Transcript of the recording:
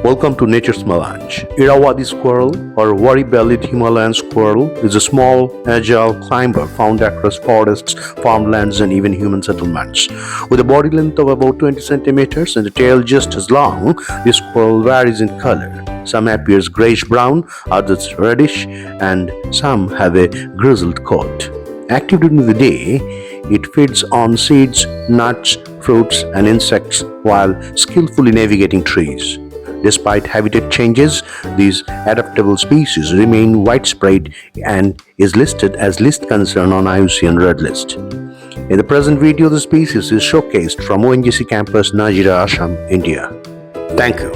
Welcome to Nature's Melange. Irrawaddy Squirrel, or worry-bellied Himalayan squirrel, is a small, agile climber found across forests, farmlands, and even human settlements. With a body length of about 20 centimeters and a tail just as long, this squirrel varies in color. Some appears grayish-brown, others reddish, and some have a grizzled coat. Active during the day, it feeds on seeds, nuts, fruits, and insects while skillfully navigating trees. Despite habitat changes, these adaptable species remain widespread and is listed as List Concern on IUCN Red List. In the present video, the species is showcased from ONGC campus, Nazira, Assam, India. Thank you.